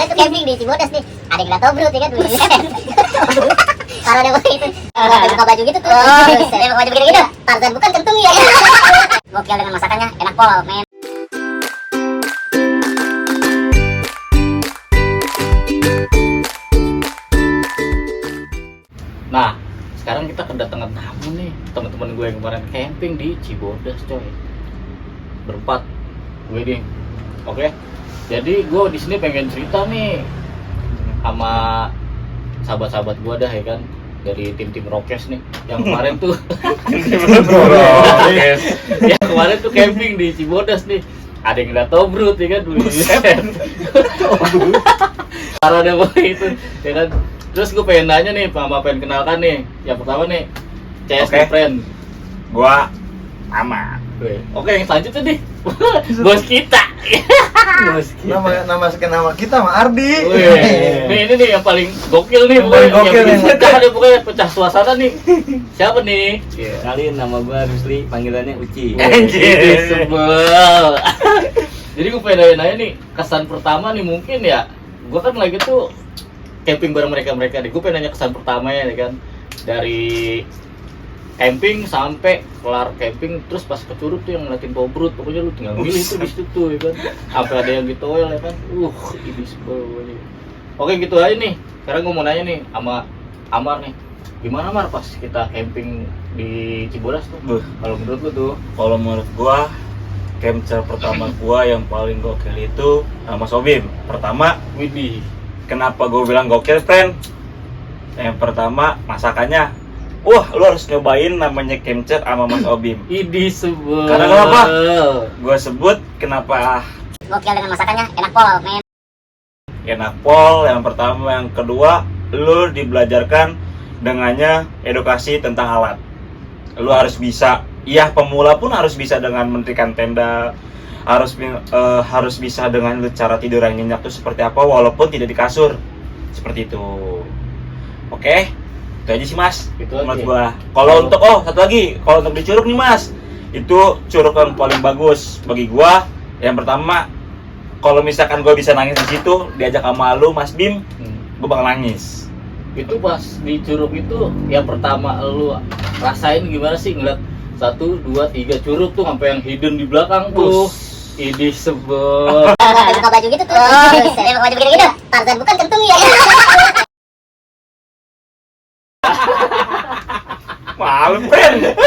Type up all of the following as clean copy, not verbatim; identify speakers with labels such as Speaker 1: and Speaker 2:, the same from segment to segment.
Speaker 1: kemarin tuh camping di Cibodas nih. Ada yang nggak tahu bro, ya kan? Kalau ada itu, buka baju gitu tuh. Saya buka baju gitu. Tarzan bukan kentung ya. Gokil dengan masakannya, enak pol, men.
Speaker 2: Nah, sekarang kita kedatangan tamu nih, teman-teman gue yang kemarin camping di Cibodas, coy. Berempat, gue nih. Oke. Jadi gue di sini pengen cerita nih sama sahabat-sahabat gue dah ya kan, dari tim Rokes nih yang kemarin tuh yang kemarin tuh camping di Cibodas nih. Ada yang nggak tahu bro, ya kan? Kalau ada itu ya kan. Terus gue pengen nanya nih, pengen kenalkan nih. Yang pertama nih, CS
Speaker 3: Oke.
Speaker 2: friend.
Speaker 3: Gua Ama.
Speaker 2: Oke, yang selanjutnya nih, bos kita.
Speaker 4: Nama kita mah Ardi.
Speaker 2: Nih ini nih yang paling gokil nih,
Speaker 4: Yang paling gokil
Speaker 2: yang
Speaker 4: nih.
Speaker 2: pecah deh, pokoknya pecah suasana nih. Siapa nih?
Speaker 5: Kenalin, nama gua Rusli, panggilannya Uci.
Speaker 2: Anjir, sebel. Jadi gue pengen nanya nih, kesan pertama nih mungkin ya, gue kan lagi tuh camping bareng mereka nih. Gue pengen nanya kesan pertamanya nih kan, dari camping sampai kelar camping, terus pas ke Curug tuh yang ngeliatin Tobrut, pokoknya lu tinggal milih tuh di situ tuh ya kan. Sampai ada yang di toil ya kan, ini sebel gue. Oke gitu aja nih. Sekarang gue mau nanya nih sama Amar nih, gimana Mar pas kita camping di Cibodas tuh? Kalau menurut lu tuh?
Speaker 3: Kalau menurut gua, camper pertama gua yang paling gokil itu Mas Obim. Pertama,
Speaker 2: Widih.
Speaker 3: kenapa gua bilang gokil, friend? Yang pertama, masakannya. Wah, lu harus nyobain namanya camper sama Mas Obim.
Speaker 2: Idi sebel.
Speaker 3: Karena kenapa? Gua sebut kenapa
Speaker 1: Gokil dengan masakannya, enak pol, men.
Speaker 3: enak pol. Yang pertama, yang kedua, lu dibelajarkan dengannya edukasi tentang alat. Lu harus bisa, iya pemula pun harus bisa dengan mendirikan tenda, harus bisa dengan cara tidur yang nyenyak itu seperti apa walaupun tidak di kasur, seperti itu. Oke, itu aja sih mas.
Speaker 2: Itu
Speaker 3: menurut
Speaker 2: aja.
Speaker 3: gua. Kalau untuk satu lagi, kalau untuk di Curug nih mas, itu Curug yang paling bagus bagi gua. Yang pertama, kalau misalkan gua bisa nangis di situ, diajak sama lu Mas Bim, gua bakal nangis.
Speaker 2: Itu pas di Curug itu yang pertama lu rasain gimana sih ngeliat 1, 2, 3 Curug tuh sampai yang hidden di belakang tuh. Idi sebel.
Speaker 1: Buka baju gitu tuh. Saya buka baju gitu. Tarzan bukan kentung ya.
Speaker 3: Malu, friend.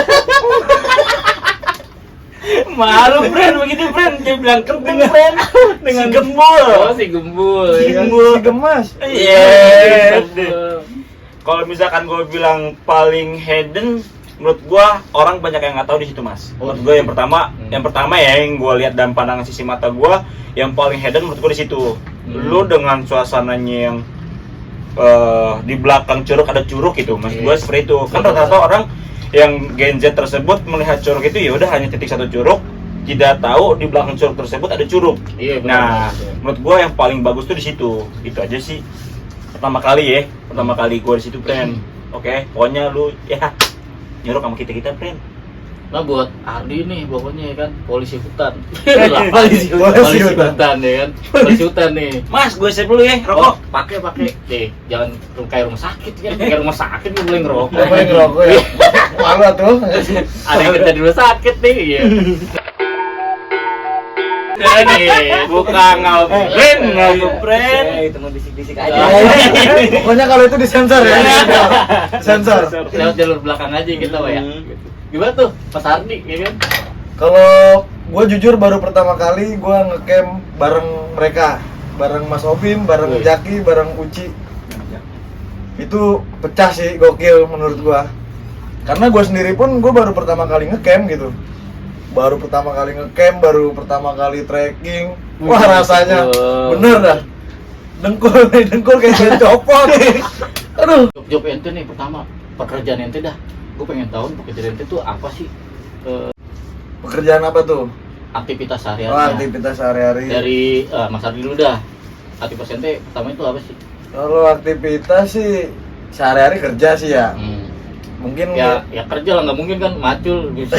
Speaker 3: Malu, friend, begitu, friend. Dia bilang kenteng, friend. Dengan gembul.
Speaker 2: Oh, si gembul. ya kan?
Speaker 4: Si gemas.
Speaker 3: Yes.
Speaker 2: Sebel.
Speaker 3: Kalau misalkan gue bilang paling hidden, menurut gue orang banyak yang nggak tahu di situ, mas. Menurut gue yang pertama ya, yang gue lihat dan pandangan sisi mata gue, yang paling hidden menurut gue di situ. Lu dengan suasananya yang di belakang Curug ada Curug gitu, mas. Gue seperti itu. Kan rata-rata orang yang Gen Z tersebut melihat Curug itu ya udah hanya titik satu Curug, tidak tahu di belakang Curug tersebut ada Curug.
Speaker 2: Iya, benar.
Speaker 3: Nah, menurut gue yang paling bagus tuh di situ. Itu aja sih. Pertama kali gue di situ, friend. Oke, pokoknya lu ya nyuruh sama kita, friend.
Speaker 2: Nah buat Ardi nih pokoknya ya kan, polisi hutan.
Speaker 4: Polisi
Speaker 2: hutan ya kan. Polisi hutan nih.
Speaker 3: Mas, gue save dulu ya,
Speaker 2: Oh,
Speaker 3: rokok.
Speaker 2: pakai. Deh, jangan kayak rumah sakit kan. Kayak rumah sakit gue boleh ngerokok.
Speaker 4: Gak boleh ngerokok ya. Malu tuh.
Speaker 2: Ada yang kerja di rumah sakit nih, iya. Nah nih, buka ngabren.
Speaker 5: Itu mau bisik-bisik aja.
Speaker 4: Pokoknya kalau itu disensor ya. Sensor.
Speaker 2: Lewat jalur belakang aja kita, Pak ya. Gimana tuh, Mas Ardi, ya kan?
Speaker 4: Kalau gue jujur baru pertama kali gue ngecamp bareng mereka, bareng Mas Obim, bareng
Speaker 2: Wih.
Speaker 4: Jaki, bareng Uci. Itu pecah sih, gokil menurut gue. Karena gue sendiri pun gue baru pertama kali ngecamp gitu. Baru pertama kali ngecamp, baru pertama kali trekking. Wah rasanya bener dah. Dengkul kayak copot. Aduh.
Speaker 2: Job ente nih pertama, pekerjaan ente dah. Gue pengen tahu pekerjaan ente tuh apa sih?
Speaker 4: Pekerjaan apa tuh?
Speaker 2: Aktivitas
Speaker 4: Oh,
Speaker 2: sehari-hari.
Speaker 4: aktivitas sehari-hari.
Speaker 2: Dari Mas Ardi dulu dah. Aktivitas ente pertama itu apa sih?
Speaker 4: Kalau aktivitas sih sehari-hari kerja sih ya. Mungkin
Speaker 2: Ya kerja lah, nggak mungkin kan macul bisa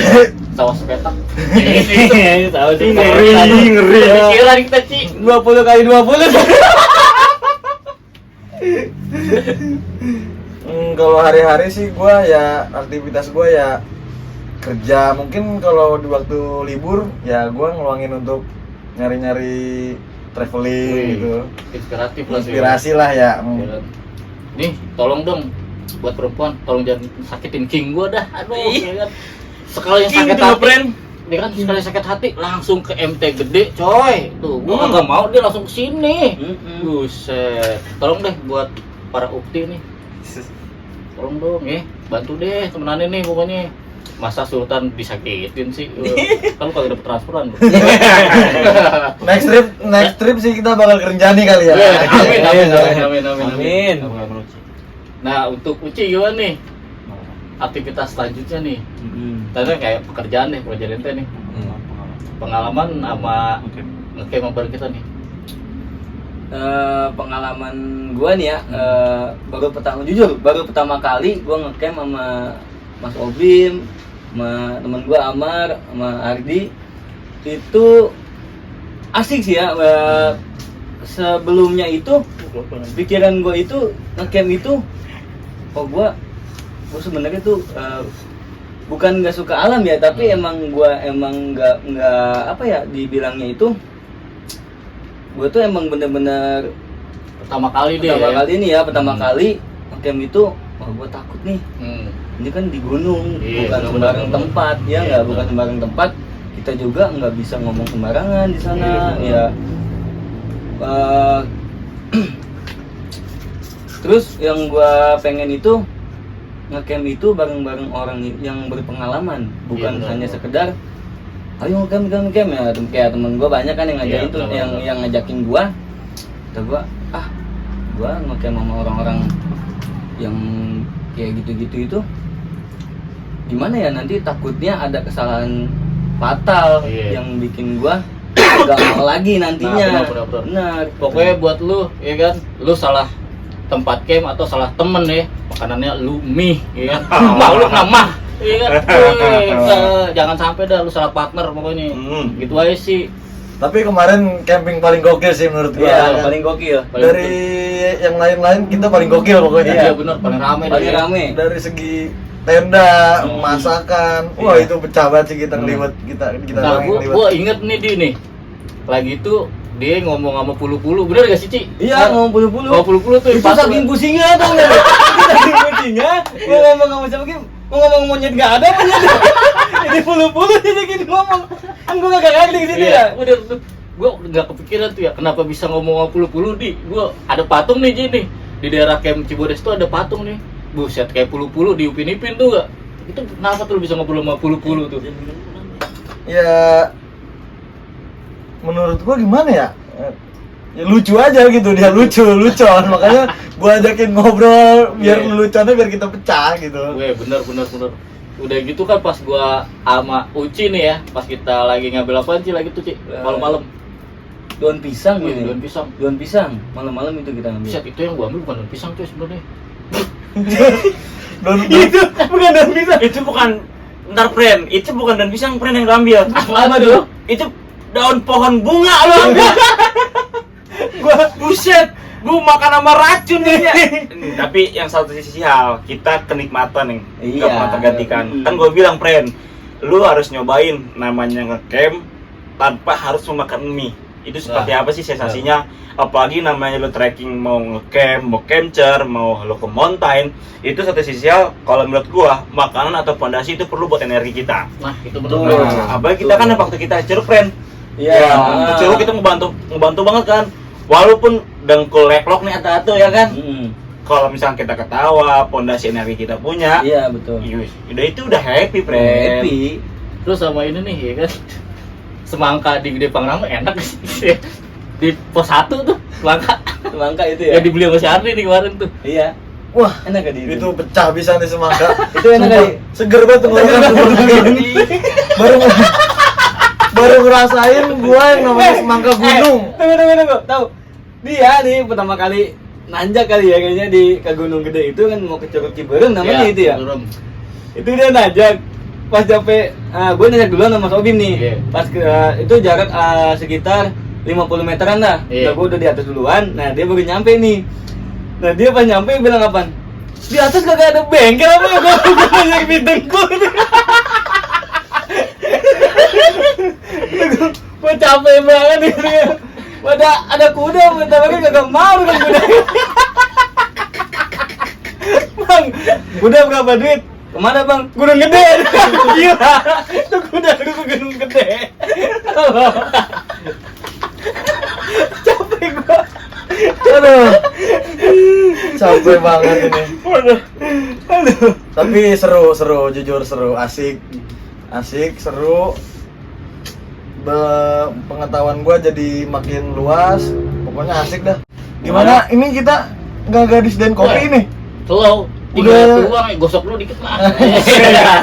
Speaker 2: sawah sepetak. Ini tahu sih.
Speaker 4: Ngeri.
Speaker 2: Kira kita Ci
Speaker 4: 20 kali 20. Kalau hari-hari sih gua ya aktivitas gua ya kerja. Mungkin kalau di waktu libur ya gua ngeluangin untuk nyari-nyari traveling
Speaker 2: Wih,
Speaker 4: gitu.
Speaker 2: Inspiratif lah sih.
Speaker 4: Inspirasi lah ya.
Speaker 2: Ya kan? Nih, tolong dong buat perempuan, tolong jangan sakitin king gua dah. Aduh, ya kan. Sekali yang
Speaker 3: King
Speaker 2: sakit
Speaker 3: itu mah,
Speaker 2: hati,
Speaker 3: friend.
Speaker 2: dia kan sekali sakit hati langsung ke MT gede, coy. Tuh, gua kagak mau dia langsung ke sini. Buset. Tolong deh buat para ukti nih. Tolong dong, bantu deh temenannya nih pokoknya. Masa Sultan disakitin sih? Kan lu kagak dapet transferan.
Speaker 4: Next trip sih kita bakal ke Rinjani kali ya.
Speaker 2: Amin. Nah, untuk Uci gimana nih? Aktivitas selanjutnya nih. Tadi kayak pekerjaan ente nih. Pengalaman sama ngecamp bareng kita nih.
Speaker 5: Pengalaman gua nih ya, baru pertama kali gua ngecamp sama Mas Obim, sama teman gua Amar, sama Ardi. Itu asik sih ya. Sebelumnya itu pikiran gua itu ngecamp itu, gua sebenarnya tuh bukan nggak suka alam ya, tapi emang nggak apa ya dibilangnya itu, gue tuh emang bener-bener
Speaker 2: Pertama kali
Speaker 5: pertama kali ngecamp itu, gue takut nih. Ini kan di gunung,
Speaker 2: Iya,
Speaker 5: bukan
Speaker 2: bener,
Speaker 5: sembarang
Speaker 2: bener.
Speaker 5: tempat, ya
Speaker 2: Iya,
Speaker 5: nggak,
Speaker 2: bener.
Speaker 5: bukan sembarang tempat. Kita juga nggak bisa ngomong sembarangan di sana,
Speaker 2: Iya, bener.
Speaker 5: ya. Terus yang gue pengen itu ngecamp itu bareng-bareng orang yang berpengalaman, bukan
Speaker 2: Iya,
Speaker 5: hanya
Speaker 2: bener.
Speaker 5: sekedar ayo ngecamp ya. Kayak temen gue banyak kan yang ngajakin
Speaker 2: Iya,
Speaker 5: tuh,
Speaker 2: bener.
Speaker 5: yang ngajakin gue. Kata gue, gue ngecamp sama orang-orang yang kayak gitu-gitu itu gimana ya, nanti takutnya ada kesalahan fatal.
Speaker 2: Iya.
Speaker 5: Yang bikin gue gak mau lagi nantinya.
Speaker 2: Nah, benar.
Speaker 5: Benar.
Speaker 2: Pokoknya buat lu, ya kan, lu salah tempat camp atau salah temen ya, makanannya lu mie, ya kan, lu mah, ya kan. Jangan sampai dah lu salah partner pokoknya. Gitu aja sih.
Speaker 4: Tapi kemarin camping paling gokil sih menurut gua.
Speaker 5: Iya,
Speaker 4: kan?
Speaker 5: paling gokil.
Speaker 4: Dari yang lain-lain kita paling gokil pokoknya.
Speaker 2: Iya benar, paling rame
Speaker 5: Paling
Speaker 2: deh.
Speaker 5: rame.
Speaker 4: Dari segi tenda, masakan, wah
Speaker 5: Iya.
Speaker 4: itu pecah banget sih kita ngeliwat kita
Speaker 2: Nah,
Speaker 4: doang yang ngeliwat.
Speaker 2: gua inget nih di nih. Lagi itu dia ngomong sama pulu-pulu, bener gak sih, Ci?
Speaker 5: Iya, ngomong puluh-puluh.
Speaker 2: Ngomong pulu-pulu tuh
Speaker 5: Itu
Speaker 2: pas
Speaker 5: saking pusingnya tuh. Saking pusingnya, gua ngomong sama siapa Kim? Gua ngomong monyet enggak ada monyet. Jadi puluh-puluh jadi gini ngomong. Kan gua enggak ngerti di situ ya.
Speaker 2: Udah tuh. Gua nggak kepikiran tuh ya kenapa bisa ngomong sama pulu-pulu di. Gua ada patung nih Ji nih. Di daerah camp Cibodas tuh ada patung nih. Buset kayak pulu-pulu di Upin-Ipin tuh gak? Itu kenapa tuh lu bisa ngobrol sama pulu-pulu tuh?
Speaker 4: Ya menurut gua gimana ya? Ya lucu aja gitu, dia lucon makanya gua ajakin ngobrol biar
Speaker 2: Iya.
Speaker 4: leluconnya biar kita pecah gitu.
Speaker 2: Weh bener. Udah gitu kan pas gua sama Uci nih ya, pas kita lagi ngambil apaan sih lagi tuh Ci? Malam-malam.
Speaker 5: Daun pisang
Speaker 2: Wih,
Speaker 5: ini.
Speaker 2: daun pisang.
Speaker 5: Malam-malam itu kita ngambil.
Speaker 2: Buset itu yang gua ambil bukan daun pisang cuy sebenarnya.
Speaker 3: Itu bukan daun pisang. Itu bukan, bentar friend, itu bukan daun pisang friend yang lu ambil.
Speaker 2: Apa dulu?
Speaker 3: Itu daun pohon bunga lu ambil. Gua buset, gua makan sama racun kayaknya. Tapi yang satu sisi hal, kita kenikmatan nih,
Speaker 5: Iya.
Speaker 3: nggak pernah tergantikan. Kan gua bilang friend, lu harus nyobain namanya ngecamp tanpa harus memakan mie. Itu seperti apa sih sensasinya? Apalagi namanya lu trekking, mau ngecamp, mau camper, mau lu ke mountain, itu satu sisi hal, kalau menurut gua makanan atau fondasi itu perlu buat energi kita.
Speaker 2: Nah, itu
Speaker 5: Betul.
Speaker 2: bener.
Speaker 3: Apalagi kita kan waktu kita curug friend,
Speaker 5: Iya.
Speaker 3: ya, curug itu ngebantu banget kan. Walaupun dengkul leklok nih atau ya kan. Kalau misalnya kita ketawa, fondasi energi kita punya.
Speaker 5: Iya, betul.
Speaker 3: Yus, udah happy friend.
Speaker 5: Happy.
Speaker 2: Terus sama ini nih ya kan, semangka di Gede Pangrango enak sih. Di pos 1 tuh semangka
Speaker 5: Semangka itu ya.
Speaker 2: yang dibeli sama si Ardi nih kemarin tuh.
Speaker 5: Iya.
Speaker 4: Wah,
Speaker 5: Enak gak di
Speaker 4: itu pecah bisa nih semangka.
Speaker 5: Itu enak
Speaker 4: Sumpah,
Speaker 5: kali.
Speaker 4: seger banget tenggorokan baru baru ngerasain gua yang namanya semangka gunung.
Speaker 5: Tunggu. Tahu. Dia nih pertama kali nanjak kali ya kayaknya ke Gunung Gede itu kan mau ke Curug Ciberem namanya itu ya.
Speaker 2: Turun.
Speaker 5: Itu dia nanjak. Pas sampai gue nanjak duluan sama Mas Obim nih.
Speaker 2: Iya.
Speaker 5: Pas itu jarak sekitar 50 meteran lah.
Speaker 2: Iya.
Speaker 5: Gue udah di atas duluan. Nah, dia baru nyampe nih. Nah dia pas nyampe bilang apaan? Di atas kagak ada bengkel apa ya? Gue banyak di dengkul. Gue capek banget nih. Ada kuda, bentar lagi kagak mau kan kuda. Bang, kuda berapa duit? Kemana bang? Gunung Gede. Gila, itu kuda ke Gunung Gede. Capek gua.
Speaker 4: Aduh, capek banget ini.
Speaker 5: Aduh.
Speaker 4: Tapi seru, jujur seru, asik, seru. Pengetahuan gua jadi makin luas. Pokoknya asik dah. Gimana? Ini kita nggak gadis dan kopi nih.
Speaker 2: Slow.
Speaker 4: Udah.
Speaker 2: Tinggal tuang, gosok lu dikit mah.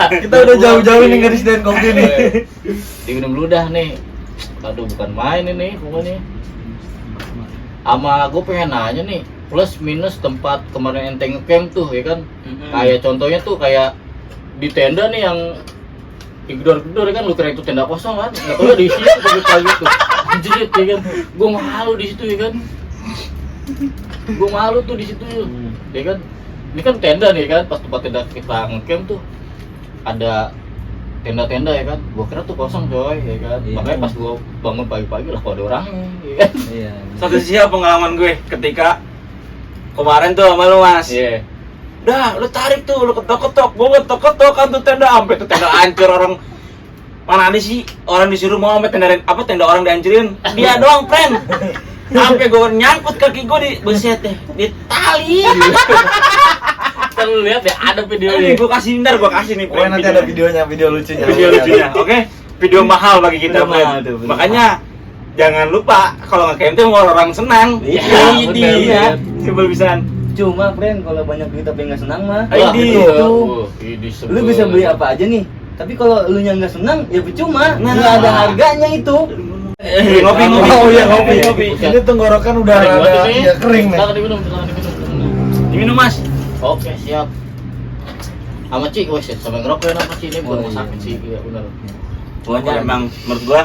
Speaker 4: Kita udah jauh-jauh nih gadis dan kopi nih.
Speaker 2: Diminum dulu dah nih. Aduh, bukan main ini pokoknya. Ama gue pengen nanya nih, plus minus tempat kemarin ente ngecamp tuh ya kan. Kayak contohnya tuh kayak di tenda nih yang digedor-gedor ya kan, lu kira itu tenda kosong kan? Nggak tahu di situ pagi-pagi tuh. Anjir ya kan. Gue malu di situ ya kan. Gue malu tuh di situ ya kan. Ini kan tenda nih kan, pas tempat tenda kita ngecamp tuh ada tenda-tenda ya kan. Gua kira tuh kosong coy ya kan.
Speaker 5: Iya.
Speaker 2: Makanya pas gua bangun pagi-pagi lah kok ada orangnya ya kan.
Speaker 5: Iya.
Speaker 3: Satu sisi pengalaman gue ketika kemarin tuh sama lu Mas.
Speaker 2: Iya.
Speaker 3: Udah, lu tarik tuh, lu ketok-ketok, gua ketok-ketok kan tuh tenda sampai tuh tenda hancur orang. Mana ada sih orang disuruh mau sampai tenda orang dihancurin. Dia doang, friend. Sampai gua nyangkut kaki gua di buset deh, di tali.
Speaker 2: Kan lu lihat ya ada
Speaker 3: Ini
Speaker 2: videonya.
Speaker 3: gua kasih nih.
Speaker 4: Pokoknya nanti ada videonya, video lucunya.
Speaker 3: Video lucunya. Oke. Video mahal bagi kita,
Speaker 5: Video mahal
Speaker 3: friend.
Speaker 5: tuh, video
Speaker 3: Makanya jangan lupa kalau nge-camp tuh mau orang senang.
Speaker 5: Iya,
Speaker 3: Iya.
Speaker 5: benar.
Speaker 3: Coba bisaan.
Speaker 5: Cuma friend kalau banyak duit tapi nggak senang mah.
Speaker 3: Wah,
Speaker 5: Itu. Lu bisa beli apa aja nih. Tapi kalau lu yang nggak senang ya percuma.
Speaker 3: Nah.
Speaker 5: Nggak ada harganya itu.
Speaker 3: Ngopi.
Speaker 4: Oh iya, ngopi. Ini tenggorokan udah ada ya, kering nih.
Speaker 2: Silakan diminum.
Speaker 3: Diminum, Mas.
Speaker 2: Oke, siap. Sama Ci, wes sampai ngerokok ya apa Ci ini bukan
Speaker 5: Oh,
Speaker 2: mau
Speaker 5: iya.
Speaker 2: sakit sih, iya benar.
Speaker 3: Pokoknya emang menurut gua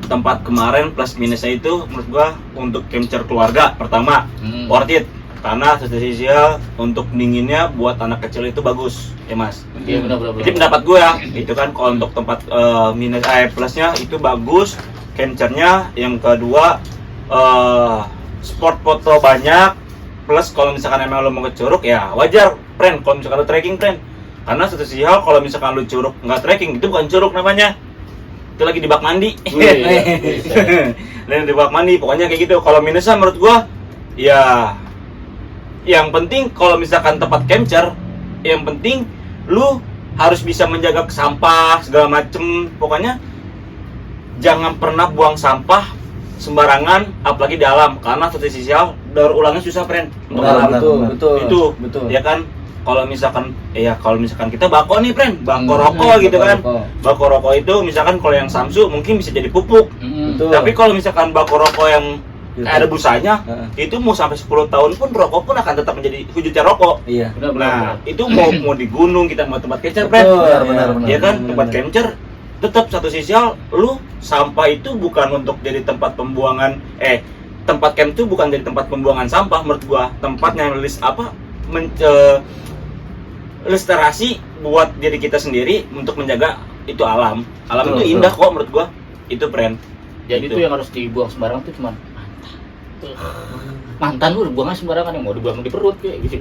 Speaker 3: tempat kemarin plus minusnya itu menurut gua untuk camper keluarga pertama worth it karena secara sosial untuk dinginnya buat anak kecil itu bagus ya Mas.
Speaker 2: Iya benar.
Speaker 3: Jadi pendapat gue ya, itu kan kalau untuk tempat plusnya itu bagus, campernya. Yang kedua sport foto banyak, plus kalau misalkan emang lo mau ke Curug ya wajar, friend. Kalau misalkan lo trekking, friend, karena satu sisi hal kalau misalkan lo Curug nggak trekking itu bukan Curug namanya, itu lagi di bak mandi. Dan di bak mandi, pokoknya kayak gitu. Kalau minusnya menurut gue ya yang penting kalau misalkan tempat camper, yang penting lu harus bisa menjaga sampah segala macem. Pokoknya jangan pernah buang sampah sembarangan, apalagi di alam, karena satu sisi daur ulangnya susah, friend. Untuk alam
Speaker 5: Betul.
Speaker 3: ya kan. Kalau misalkan kita bako nih, friend, bako rokok gitu kan. Bako rokok itu misalkan kalau yang Samsu mungkin bisa jadi pupuk.
Speaker 5: Betul.
Speaker 3: Tapi kalau misalkan bako rokok yang ada busanya, itu mau sampai 10 tahun pun rokok pun akan tetap menjadi wujudnya rokok.
Speaker 5: Iya.
Speaker 3: Nah, itu mau di gunung kita mau tempat camper, friend.
Speaker 4: Benar.
Speaker 3: Ya kan, tempat camper tetap satu sisi lu sampah itu bukan untuk jadi tempat pembuangan tempat camp itu bukan jadi tempat pembuangan sampah menurut gua. Tempatnya lestariasi buat diri kita sendiri untuk menjaga itu alam. Alam itu indah kok menurut gua. Itu, friend.
Speaker 2: Jadi
Speaker 3: Gitu.
Speaker 2: itu yang harus dibuang sembarangan tuh cuman mantan lu buangnya sembarangan, yang mau dibuang di perut kayak gitu.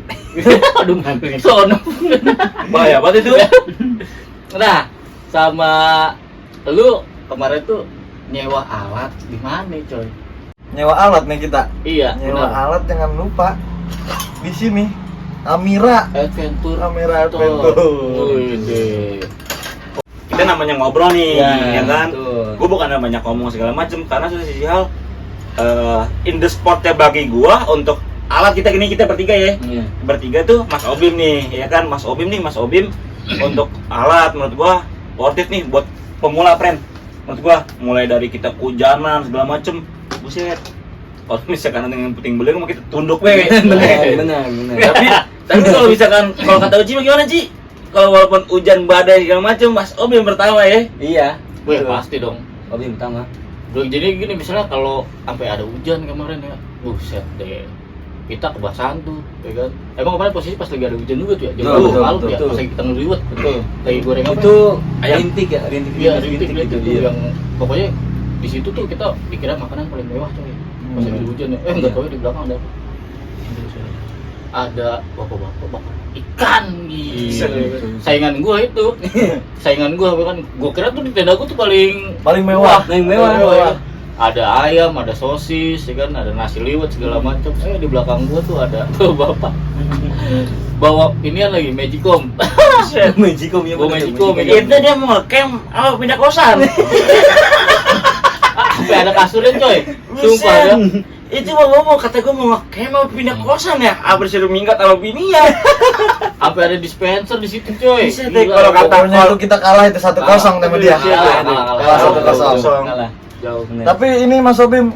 Speaker 2: Aduh mantan sono.
Speaker 3: Bahaya banget itu.
Speaker 2: Nah, sama lu kemarin tuh nyewa alat di mana, coy?
Speaker 4: Nyewa alat nih kita.
Speaker 2: Iya,
Speaker 4: Nyewa
Speaker 2: benar.
Speaker 4: alat jangan lupa. Di sini Amira.
Speaker 2: Adventure.
Speaker 4: Kamera Adventure.
Speaker 2: Wih,
Speaker 3: Kita namanya ngobrol nih, ya kan?
Speaker 5: betul.
Speaker 3: Gue bukan banyak ngomong segala macem karena sudah sisi hal in the spotnya bagi gua untuk alat kita bertiga ya.
Speaker 5: Iya.
Speaker 3: Bertiga tuh Mas Obim nih, ya kan? Mas Obim untuk alat menurut gua worth it nih buat pemula, friend. Menurut gua mulai dari kita hujanan segala macem, buset. Kalau misalkan ada yang penting beli mau kita tunduk we.
Speaker 5: Benar.
Speaker 3: Tapi kalau misalkan kalau kata Uci gimana Ci? Kalau walaupun hujan badai segala macem, Mas Obim pertama ya.
Speaker 5: Iya.
Speaker 2: Wih,
Speaker 5: betul.
Speaker 2: pasti dong.
Speaker 5: Hobi pertama.
Speaker 2: Jadi gini misalnya kalau sampai ada hujan kemarin ya, buset deh. kita kebasahan tuh, ya kan? Emang kemarin posisi pas lagi ada hujan juga tuh ya, jam
Speaker 5: Betul,
Speaker 2: malam ya,
Speaker 5: betul.
Speaker 2: pas lagi kita ngeliwet, betul. Lagi goreng apa?
Speaker 5: Itu
Speaker 3: Ayam.
Speaker 5: rintik ya, rintik
Speaker 2: Iya, rintik
Speaker 5: gitu.
Speaker 2: tuh yang pokoknya di situ tuh kita dikira makanan paling mewah coy. Pas lagi hujan ya, enggak tahu ya di belakang ada apa? Ada bapak-bapak ikan gitu. Saingan gua itu. Saingan gua kan. Gua kira tuh di tenda gua tuh paling
Speaker 4: mewah.
Speaker 5: Paling mewah.
Speaker 2: ya. Ada ayam, ada sosis, ya kan, ada nasi liwet segala macam. Di belakang gua tuh ada tuh bapak bawa inian lagi magicom.
Speaker 5: Magicom ya.
Speaker 2: Bawa
Speaker 5: bener,
Speaker 2: magicom, ya.
Speaker 3: Itu dia mau ngecamp apa pindah kosan.
Speaker 2: Sampai ada kasurnya coy. Sumpah ya.
Speaker 3: Itu mau ngomong kata gue mau ngecamp apa pindah kosan ya. Apa disuruh minggat sama bini ya.
Speaker 2: Sampai ada dispenser di situ coy.
Speaker 3: Bisa deh,
Speaker 2: Gila,
Speaker 3: kalau kata-
Speaker 4: Pokoknya itu kita kalah itu 1-0 sama dia.
Speaker 2: Kalah,
Speaker 4: 1-0.
Speaker 5: Kalah. Jauh bener.
Speaker 4: Tapi ini Mas Obim,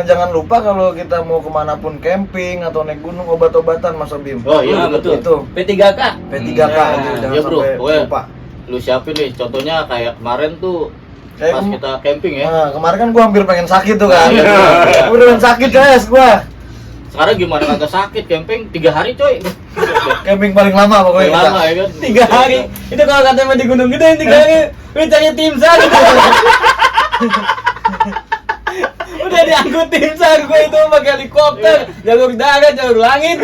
Speaker 4: jangan lupa kalau kita mau kemanapun camping atau naik gunung obat-obatan Mas Obim.
Speaker 2: Oh iya
Speaker 5: Ah, betul.
Speaker 4: Itu
Speaker 5: P3K.
Speaker 4: P3K itu jangan
Speaker 2: Iya, bro.
Speaker 4: sampai
Speaker 2: Pokoknya
Speaker 4: lupa.
Speaker 2: lu siapin deh, contohnya kayak kemarin tuh
Speaker 4: Kayak
Speaker 2: pas kita camping ya.
Speaker 4: Nah, kemarin kan gua hampir pengen sakit tuh kan.
Speaker 2: Iya.
Speaker 4: Gua udah pengen sakit guys gua.
Speaker 2: Sekarang gimana kagak sakit camping 3 hari coy.
Speaker 4: Camping paling lama pokoknya kita.
Speaker 2: Lama ya kan.
Speaker 5: 3 hari. Itu kalau katanya di Gunung Gede 3 hari. Lu cari tim SAR. Udah diangkut tim SAR gue itu pakai helikopter, jalur darat, jalur langit.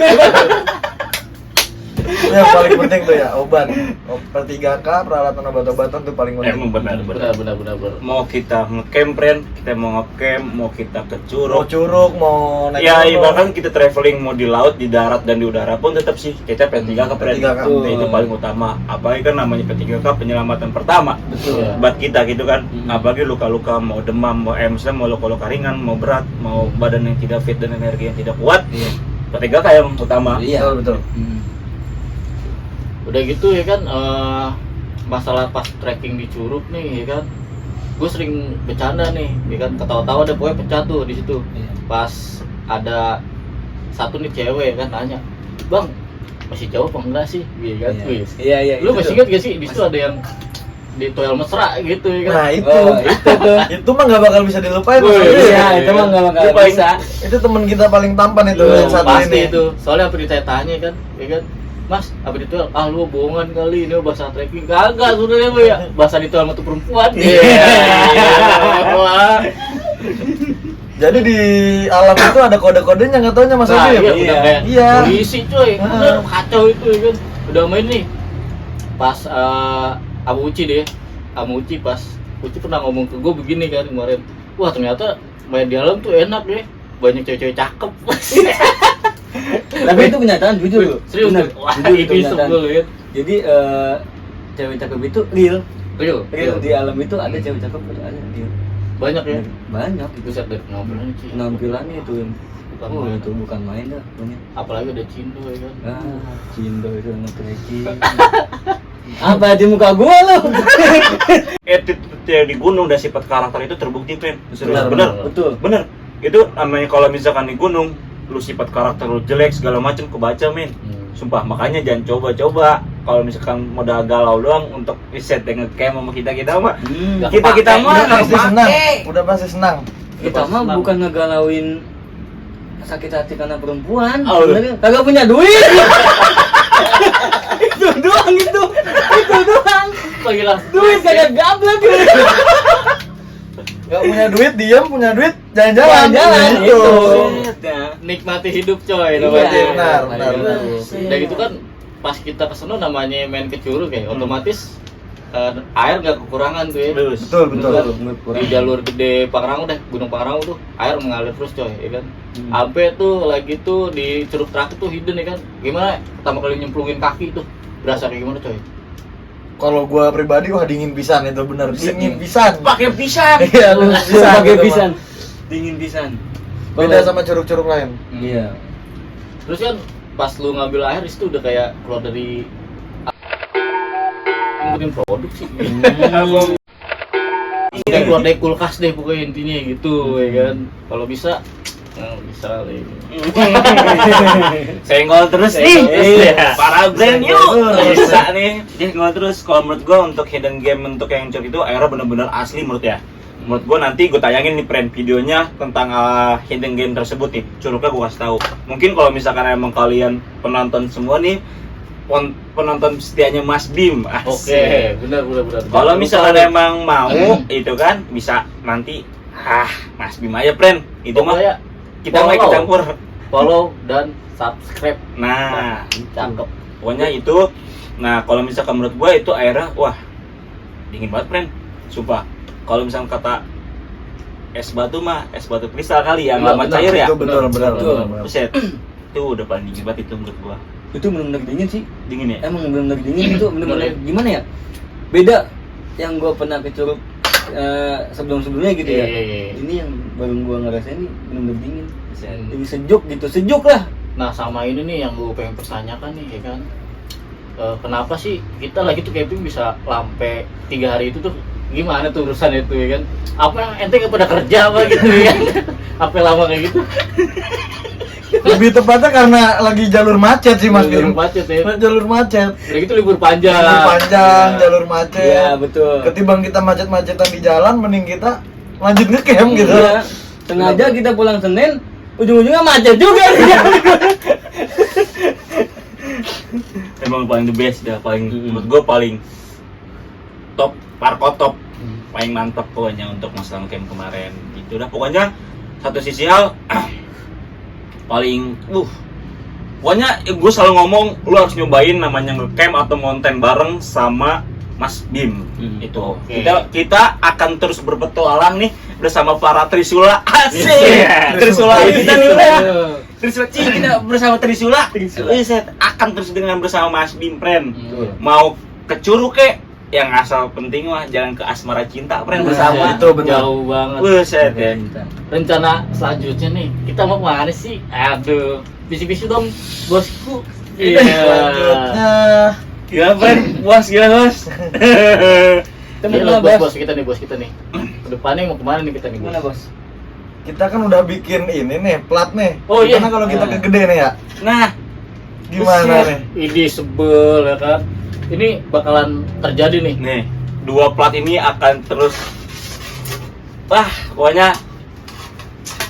Speaker 4: Yang paling penting tuh ya obat. P3K peralatan obat-obatan tuh paling penting.
Speaker 3: Emang benar.
Speaker 2: Benar.
Speaker 3: Mau kita ngecamp, friend, kita mau ngecamp, mau kita ke
Speaker 4: Mau
Speaker 3: Curug.
Speaker 4: curug, mau naik
Speaker 3: Ya
Speaker 4: gunung.
Speaker 3: ibaratkan kita traveling mau di laut, di darat dan di udara pun tetap sih kita P3K friend.
Speaker 4: P3K.
Speaker 3: Itu paling utama. Apalagi kan namanya P3K penyelamatan pertama.
Speaker 5: Betul.
Speaker 3: Buat kita gitu kan.
Speaker 5: Hmm.
Speaker 3: Apalagi luka-luka mau demam, misalnya mau luka-luka ringan, mau berat, mau badan yang tidak fit dan energi yang tidak kuat.
Speaker 5: Iya.
Speaker 3: P3K yang utama.
Speaker 5: Iya.
Speaker 4: Betul.
Speaker 2: Udah gitu ya kan, masalah pas trekking di Curug nih ya kan, gue sering bercanda nih, ya kan, ketawa-tawa deh pokoknya pecah tuh di situ.
Speaker 5: Iya.
Speaker 2: Pas ada satu nih cewek kan nanya, bang masih jauh apa enggak sih, ya kan, wis.
Speaker 5: Iya.
Speaker 2: Lu
Speaker 5: itu
Speaker 2: masih
Speaker 5: tuh.
Speaker 2: ingat gak sih di situ ada yang di toel mesra gitu ya kan?
Speaker 4: Nah, itu.
Speaker 5: Oh, itu tuh.
Speaker 4: Itu mah nggak bakal bisa dilupain Mas
Speaker 2: Wih,
Speaker 4: Obim.
Speaker 5: Iya, itu mah enggak bakal
Speaker 4: Itu paling-
Speaker 5: bisa.
Speaker 4: Itu teman kita paling tampan itu yang satu
Speaker 2: pasti
Speaker 4: ini.
Speaker 2: itu, soalnya apa ditanya kan, ya kan, Mas, apa di toel? Ah lu bohongan kali, ini bahasa trekking. Kagak sebenarnya Bu ya, bahasa di toel sama tuh perempuan. Wah.
Speaker 4: Jadi di alam itu ada kode-kodenya nggak taunya Mas
Speaker 2: Nah,
Speaker 4: Obim.
Speaker 2: iya, udah kayak
Speaker 4: Iya.
Speaker 2: polisi coy,
Speaker 4: Ah.
Speaker 2: bener kacau itu ya kan. Udah main nih, pas Abu Uci deh, Abu Uci pas Uci pernah ngomong ke gue begini kan kemarin. Wah ternyata main di alam tuh enak deh, banyak cewek-cewek cakep.
Speaker 5: Tapi itu kenyataan jujur loh.
Speaker 2: Serius
Speaker 5: Bener.
Speaker 2: tuh? Wah,
Speaker 5: Jujur itu
Speaker 2: itu
Speaker 5: kenyataan.
Speaker 2: sebel ya.
Speaker 5: Jadi cewek cakep itu real.
Speaker 2: Real.
Speaker 5: Di alam itu ada cewek cakep, ada real.
Speaker 2: Banyak ya.
Speaker 5: Banyak
Speaker 2: Itu set dari penampilannya Ci.
Speaker 5: penampilannya itu yang
Speaker 2: Bukan
Speaker 5: oh
Speaker 2: main.
Speaker 5: itu bukan main dah banyak.
Speaker 2: Apalagi ada Cindo ya kan.
Speaker 5: Cindo itu nge-trekking. Apa di muka gua lo?
Speaker 3: Attitude yang di gunung dan sifat karakter itu terbukti, friend.
Speaker 4: Benar,
Speaker 3: Bener.
Speaker 5: Betul.
Speaker 3: Bener. Itu namanya kalau misalkan di gunung lu sifat karakter lu jelek segala macam kebaca, men. Sumpah, makanya jangan coba-coba kalau misalkan modal galau doang untuk riset dengan camp sama kita mah.
Speaker 2: Nggak
Speaker 3: Kita
Speaker 2: kepake.
Speaker 3: mah
Speaker 4: Udah
Speaker 3: nggak
Speaker 4: pasti senang.
Speaker 3: kepake.
Speaker 4: Udah pasti senang.
Speaker 5: Kita mah bukan ngegalauin sakit hati karena perempuan.
Speaker 3: Oh,
Speaker 5: Sebenarnya kagak punya duit. Itu doang itu. Itu doang.
Speaker 2: Gila.
Speaker 5: Duit kagak gablek.
Speaker 4: Gak punya duit, diam, punya duit, jalan-jalan.
Speaker 5: Jalan-jalan
Speaker 4: Gitu.
Speaker 5: itu.
Speaker 2: Nikmati hidup coy
Speaker 5: Iya,
Speaker 2: namanya.
Speaker 4: benar.
Speaker 2: Dan itu kan pas kita kesana namanya main ke Curug ya, otomatis air nggak kekurangan tuh ya.
Speaker 4: Betul.
Speaker 2: Di jalur gede Pangrango deh, Gunung Pangrango tuh air mengalir terus coy, ya kan.
Speaker 5: Hmm.
Speaker 2: Sampai tuh lagi tuh di Curug Terakhir tuh hidden ya kan. Gimana pertama kali nyemplungin kaki tuh? Berasa kayak gimana coy?
Speaker 4: Kalau gua pribadi wah dingin pisan itu bener. Dingin pisan.
Speaker 3: Pakai pisang.
Speaker 4: Iya, lu pisan.
Speaker 5: Pakai
Speaker 4: gitu,
Speaker 5: pisan. Dingin pisan.
Speaker 4: Bang. Beda sama curug-curug lain.
Speaker 5: Iya.
Speaker 2: Terus kan pas lu ngambil air itu udah kayak keluar dari bikin produk sih. Udah keluar dari kulkas deh pokoknya intinya gitu ya kan. Kalau bisa bisa kali.
Speaker 3: Senggol terus nih.
Speaker 5: Iya.
Speaker 3: Para brand
Speaker 4: Senggol
Speaker 3: yuk.
Speaker 4: terus.
Speaker 3: Bisa nih. Senggol terus. Kalau menurut gua untuk hidden game untuk yang curug itu airnya benar-benar asli menurut ya. Menurut gua nanti gua tayangin nih friend videonya tentang hidden game tersebut nih. Curugnya gua kasih tahu. Mungkin kalau misalkan emang kalian penonton semua nih penonton setianya Mas Bim.
Speaker 2: Oke, benar.
Speaker 3: Kalau misalkan emang mau itu kan bisa nanti Mas Bim aja friend. Itu mah
Speaker 2: Pokoknya
Speaker 3: kita mau ikut campur.
Speaker 2: follow dan subscribe.
Speaker 3: Nah,
Speaker 2: Cakep.
Speaker 3: pokoknya itu. Nah, kalau misalkan menurut gua itu airnya wah dingin banget friend. Sumpah. Kalau misalkan kata es batu mah es batu kristal kali yang lama cair ya.
Speaker 4: Itu betul.
Speaker 3: Buset. Itu udah paling dingin banget itu menurut gua.
Speaker 5: Itu benar-benar dingin sih.
Speaker 3: Dingin ya?
Speaker 5: Emang benar-benar dingin itu benar-benar gimana ya? Beda yang gua pernah ke Curug sebelum-sebelumnya gitu ya.
Speaker 2: Iya.
Speaker 5: Ini yang baru gua ngerasain ini benar-benar dingin. Jadi sejuk gitu, sejuk lah.
Speaker 2: Nah, sama ini nih yang gue pengen pertanyakan nih, ya kan. Kenapa sih kita lagi tuh camping bisa sampai 3 hari itu tuh gimana tuh urusan itu ya kan? Apa yang ente nggak pada kerja apa gitu ya kan? Apa lama kayak gitu?
Speaker 4: Lebih tepatnya karena lagi jalur macet sih Mas
Speaker 2: Jalur
Speaker 4: Bim.
Speaker 2: macet ya.
Speaker 4: Jalur macet.
Speaker 2: Udah gitu libur panjang.
Speaker 4: Jalur panjang, jalur macet.
Speaker 5: Iya, betul.
Speaker 4: Ketimbang kita macet-macetan di jalan, mending kita lanjut ngecamp gitu.
Speaker 5: Iya. Sengaja kita pulang Senin, ujung-ujungnya macet juga.
Speaker 3: Emang paling the best dah, paling menurut gua paling top, top. Paling mantap pokoknya untuk masalah camp kemarin. Gitu dah pokoknya satu sisi hal paling pokoknya gue selalu ngomong lu harus nyobain namanya ngecamp atau ngonten bareng sama Mas Bim. Itu
Speaker 2: Oke.
Speaker 3: kita akan terus berpetualang nih bersama para Trisula. Asik. Trisula kita nih udah ya. Trisula kita bersama Trisula. Set akan terus dengan bersama Mas Bim friend. Mau ke Curug kek yang asal penting mah jangan ke Asmara Cinta friend bersama.
Speaker 4: Itu benar.
Speaker 2: Jauh banget.
Speaker 3: Buset ya.
Speaker 2: Rencana selanjutnya nih, kita mau kemana sih? Aduh, bisi-bisi dong bosku. Iya.
Speaker 4: Selanjutnya
Speaker 3: Gimana friend? Bos gimana bos?
Speaker 5: Kita mau kemana,
Speaker 2: bos
Speaker 5: Bos?
Speaker 2: bos kita nih. Kedepannya mau kemana nih kita nih
Speaker 5: Gimana,
Speaker 2: bos?
Speaker 5: Bos?
Speaker 4: kita kan udah bikin ini nih, plat nih.
Speaker 2: Oh, iya.
Speaker 4: Gimana kalau kita
Speaker 5: Nah.
Speaker 4: ke Gede nih ya?
Speaker 3: Nah,
Speaker 4: Gimana nih?
Speaker 2: Ini sebel ya kan. Ini bakalan terjadi nih.
Speaker 3: nih dua plat ini akan terus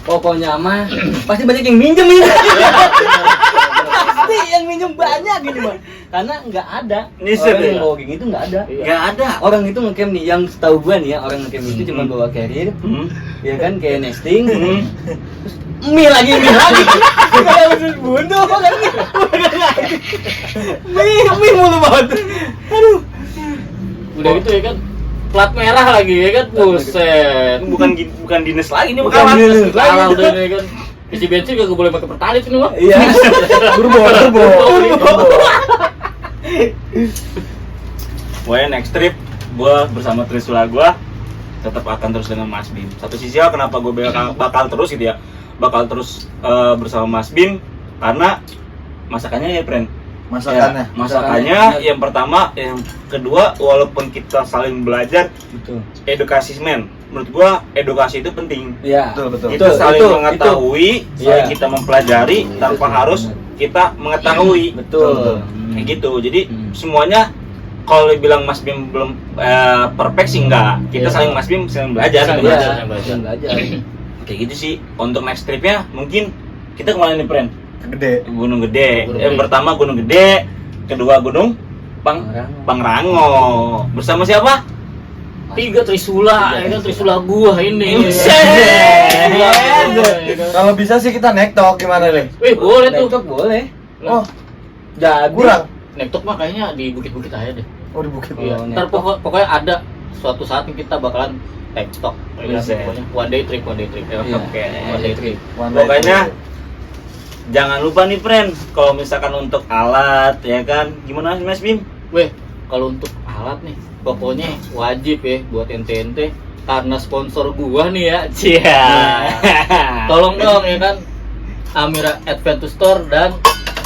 Speaker 5: Pokoknya mah pasti banyak yang minjem ini. Pasti yang minjem banyak gitu mah. Karena nggak ada
Speaker 3: Niset
Speaker 5: orang
Speaker 3: ya?
Speaker 5: yang bawa geng itu nggak ada.
Speaker 2: Iya.
Speaker 3: nggak ada.
Speaker 5: Orang itu ngecamp nih, yang setahu gua nih ya, orang ngecamp itu cuma bawa carrier, ya kan kayak nesting, mie lagi. Kayak usus buntu kan. Mie mulu banget. Aduh.
Speaker 2: Udah gitu ya kan. Plat merah lagi ya kan. Buset.
Speaker 3: Bukan dinas lagi ini
Speaker 5: Bukan
Speaker 3: kawan.
Speaker 5: dinas.
Speaker 2: Kalah udah nih kan. Isi bensin gak boleh pakai pertalite ini mah.
Speaker 5: Iya.
Speaker 4: Turbo.
Speaker 3: Pokoknya next trip gua bersama Trisula gua tetap akan terus dengan Mas Bim. Satu sisi kenapa gue bakal terus gitu ya, bakal terus bersama Mas Bim karena masakannya ya friend.
Speaker 4: Masakannya.
Speaker 3: Ya, masakannya yang pertama, yang kedua walaupun kita saling belajar
Speaker 5: Betul.
Speaker 3: edukasi men. Menurut gua edukasi itu penting.
Speaker 5: Iya.
Speaker 4: Betul.
Speaker 3: Kita saling
Speaker 5: itu.
Speaker 3: mengetahui,
Speaker 5: Iya.
Speaker 3: saling kita mempelajari tanpa harus kita mengetahui.
Speaker 5: Betul.
Speaker 3: Kayak gitu. Jadi
Speaker 5: Hmm.
Speaker 3: semuanya kalau bilang Mas Bim belum perfect sih enggak. Kita
Speaker 2: Iya.
Speaker 3: saling Mas Bim saling belajar.
Speaker 2: Saling
Speaker 3: gitu.
Speaker 2: belajar.
Speaker 5: Belajar.
Speaker 3: Kayak gitu sih. Untuk next tripnya mungkin kita kemana nih friend?
Speaker 4: Ke Gede.
Speaker 3: Gunung Gede.
Speaker 2: Gunung
Speaker 3: Yang
Speaker 2: Gede.
Speaker 3: pertama Gunung Gede, kedua Gunung Pangrango. Bersama siapa?
Speaker 2: 3 Trisula, ya kan Trisula gua ini.
Speaker 4: Kalau bisa sih kita nektok gimana nih?
Speaker 2: Wih, boleh tuh.
Speaker 5: Nektok boleh.
Speaker 4: Oh,
Speaker 5: Jadi
Speaker 4: kurang.
Speaker 2: Nektok mah kayaknya di bukit-bukit aja deh.
Speaker 4: Oh, di Bukit.
Speaker 2: Iya.
Speaker 5: Oh,
Speaker 2: Ntar
Speaker 5: nektok.
Speaker 2: pokoknya ada suatu saat yang kita bakalan tektok. Ya,
Speaker 3: Buset.
Speaker 2: pokoknya one day trip.
Speaker 5: Iya.
Speaker 3: Oke.
Speaker 2: One day trip.
Speaker 3: Pokoknya jangan lupa nih friend, kalau misalkan untuk alat ya kan, gimana Mas Bim?
Speaker 2: Weh, kalau untuk alat nih, pokoknya wajib ya buat ente-ente karena sponsor gua nih ya. Cia. Tolong dong ya kan. Amira Adventure Store dan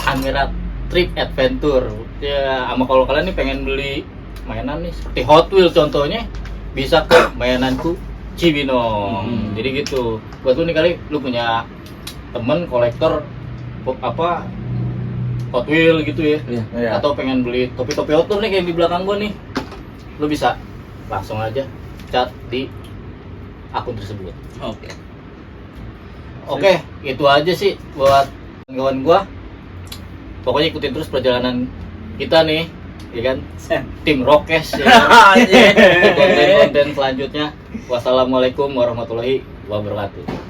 Speaker 2: Amira Trip Adventure. Ya, sama kalau kalian nih pengen beli mainan nih seperti Hot Wheels contohnya, bisa ke mainanku Cibinong. Jadi gitu. Buat lu nih kali lu punya temen kolektor apa Hot Wheels gitu ya.
Speaker 4: Iya.
Speaker 2: Atau pengen beli topi-topi outdoor nih kayak di belakang gua nih, lu bisa langsung aja chat di akun tersebut.
Speaker 5: Oke.
Speaker 2: Oke, itu aja sih buat kawan gua. Pokoknya ikutin terus perjalanan kita nih, ya kan? Tim Rokes ya kan? Konten-konten selanjutnya. Wassalamualaikum warahmatullahi wabarakatuh.